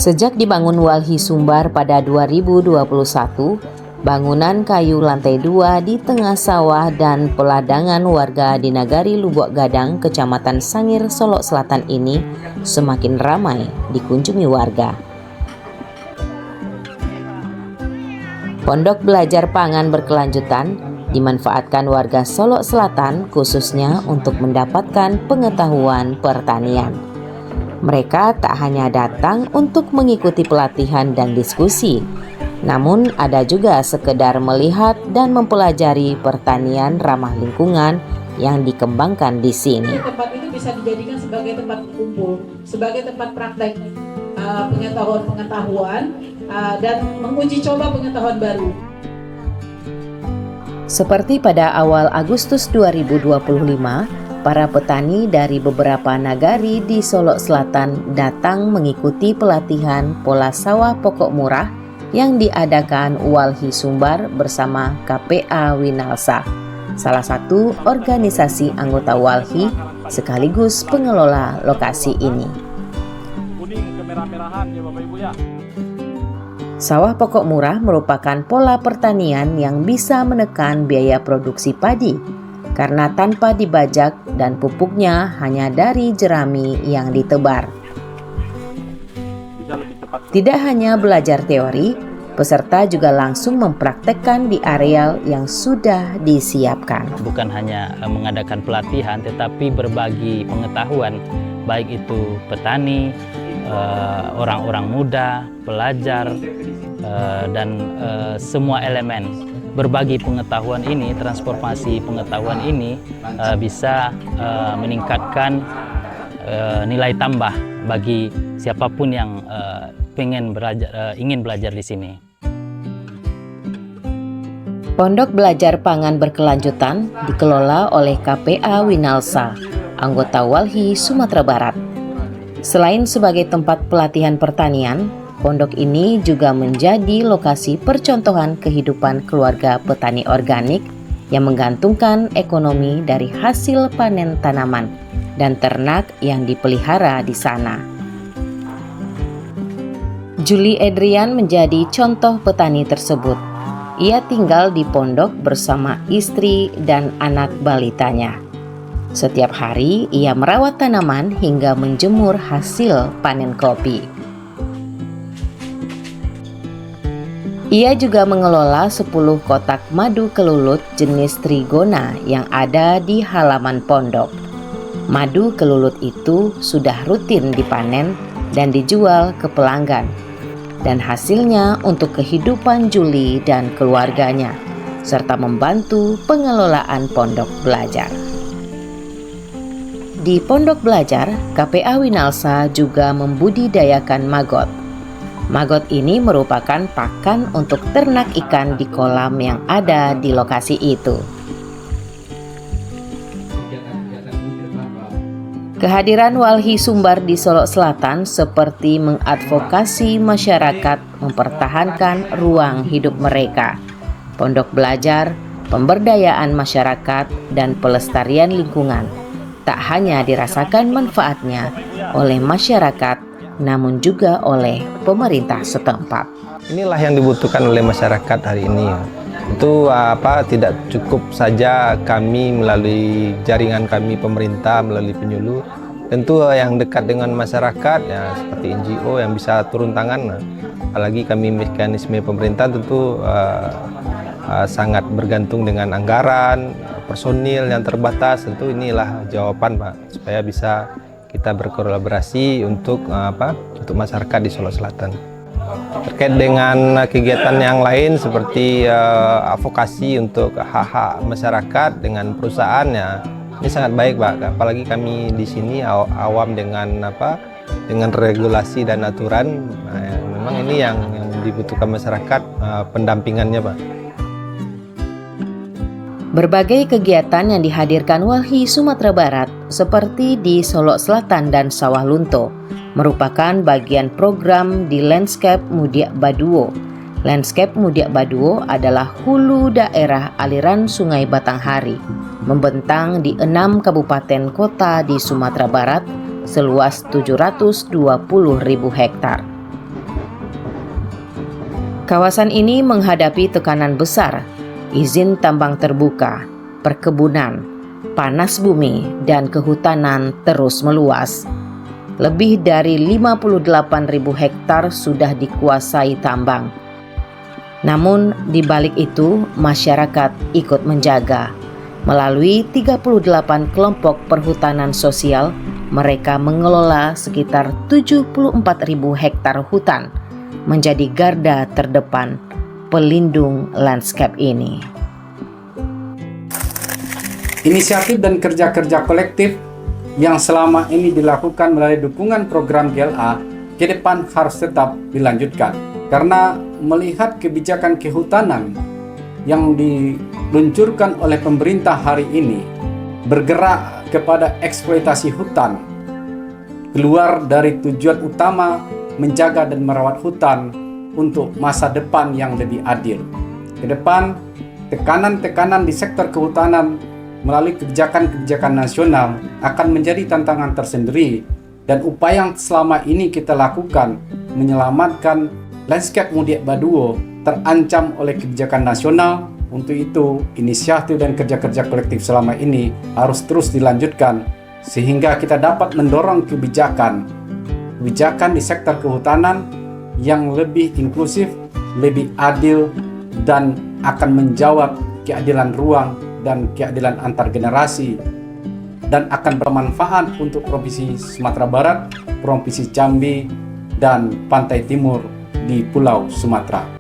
Sejak dibangun Walhi Sumbar pada 2021, bangunan kayu lantai 2 di tengah sawah dan peladangan warga di Nagari Lubuk Gadang, Kecamatan Sangir, Solok Selatan ini semakin ramai dikunjungi warga. Pondok belajar pangan berkelanjutan dimanfaatkan warga Solok Selatan khususnya untuk mendapatkan pengetahuan pertanian. Mereka tak hanya datang untuk mengikuti pelatihan dan diskusi, namun ada juga sekedar melihat dan mempelajari pertanian ramah lingkungan yang dikembangkan di sini. Tempat itu bisa dijadikan sebagai tempat kumpul, sebagai tempat praktek pengetahuan dan menguji coba pengetahuan baru. Seperti pada awal Agustus 2025, para petani dari beberapa nagari di Solok Selatan datang mengikuti pelatihan pola sawah pokok murah yang diadakan Walhi Sumbar bersama KPA Winalsa, salah satu organisasi anggota Walhi sekaligus pengelola lokasi ini. Sawah pokok murah merupakan pola pertanian yang bisa menekan biaya produksi padi karena tanpa dibajak dan pupuknya hanya dari jerami yang ditebar. Tidak hanya belajar teori, peserta juga langsung mempraktekkan di areal yang sudah disiapkan. Bukan hanya mengadakan pelatihan, tetapi berbagi pengetahuan, baik itu petani, orang-orang muda, pelajar, dan semua elemen. Berbagi pengetahuan ini, transformasi pengetahuan ini bisa meningkatkan nilai tambah bagi siapapun yang ingin belajar di sini. Pondok belajar pangan berkelanjutan dikelola oleh KPA Winalsa, anggota Walhi Sumatera Barat. Selain sebagai tempat pelatihan pertanian, pondok ini juga menjadi lokasi percontohan kehidupan keluarga petani organik yang menggantungkan ekonomi dari hasil panen tanaman dan ternak yang dipelihara di sana. Julie Edrian menjadi contoh petani tersebut. Ia tinggal di pondok bersama istri dan anak balitanya. Setiap hari ia merawat tanaman hingga menjemur hasil panen kopi. Ia juga mengelola 10 kotak madu kelulut jenis trigona yang ada di halaman pondok. Madu kelulut itu sudah rutin dipanen dan dijual ke pelanggan. Dan hasilnya untuk kehidupan Julie dan keluarganya, serta membantu pengelolaan pondok belajar. Di pondok belajar, KPA Winalsa juga membudidayakan maggot. Maggot ini merupakan pakan untuk ternak ikan di kolam yang ada di lokasi itu. Kehadiran Walhi Sumbar di Solok Selatan seperti mengadvokasi masyarakat mempertahankan ruang hidup mereka. Pondok belajar, pemberdayaan masyarakat, dan pelestarian lingkungan tak hanya dirasakan manfaatnya oleh masyarakat, namun juga oleh pemerintah setempat. Inilah yang dibutuhkan oleh masyarakat hari ini. Itu tidak cukup saja kami melalui jaringan kami pemerintah, melalui penyuluh. Tentu yang dekat dengan masyarakat ya seperti NGO yang bisa turun tangan. Apalagi kami mekanisme pemerintah tentu sangat bergantung dengan anggaran, personil yang terbatas. Tentu inilah jawaban Pak, supaya bisa kita berkolaborasi untuk masyarakat di Solok Selatan. Terkait dengan kegiatan yang lain seperti advokasi untuk hak-hak masyarakat dengan perusahaan ya, ini sangat baik Pak. Apalagi kami di sini awam dengan regulasi dan aturan. Nah, memang ini yang dibutuhkan masyarakat, pendampingannya Pak. Berbagai kegiatan yang dihadirkan Walhi Sumatera Barat seperti di Solok Selatan dan Sawah Lunto merupakan bagian program di Landscape Mudiak Baduo. Landscape Mudiak Baduo adalah hulu daerah aliran Sungai Batanghari, membentang di 6 kabupaten kota di Sumatera Barat seluas 720.000 hektar. Kawasan ini menghadapi tekanan besar, izin tambang terbuka, perkebunan, panas bumi, dan kehutanan terus meluas. Lebih dari 58.000 hektar sudah dikuasai tambang. Namun di balik itu, masyarakat ikut menjaga. Melalui 38 kelompok perhutanan sosial, mereka mengelola sekitar 74.000 hektar hutan, menjadi garda terdepan pelindung landscape ini. Inisiatif dan kerja-kerja kolektif yang selama ini dilakukan melalui dukungan program GLA ke depan harus tetap dilanjutkan. Karena melihat kebijakan kehutanan yang diluncurkan oleh pemerintah hari ini bergerak kepada eksploitasi hutan, keluar dari tujuan utama menjaga dan merawat hutan untuk masa depan yang lebih adil. Ke depan, tekanan-tekanan di sektor kehutanan melalui kebijakan-kebijakan nasional akan menjadi tantangan tersendiri, dan upaya yang selama ini kita lakukan menyelamatkan landscape Mudiak Baduo terancam oleh kebijakan nasional. Untuk itu, inisiatif dan kerja-kerja kolektif selama ini harus terus dilanjutkan sehingga kita dapat mendorong kebijakan di sektor kehutanan yang lebih inklusif, lebih adil, dan akan menjawab keadilan ruang dan keadilan antar generasi, dan akan bermanfaat untuk Provinsi Sumatera Barat, Provinsi Jambi, dan Pantai Timur di Pulau Sumatera.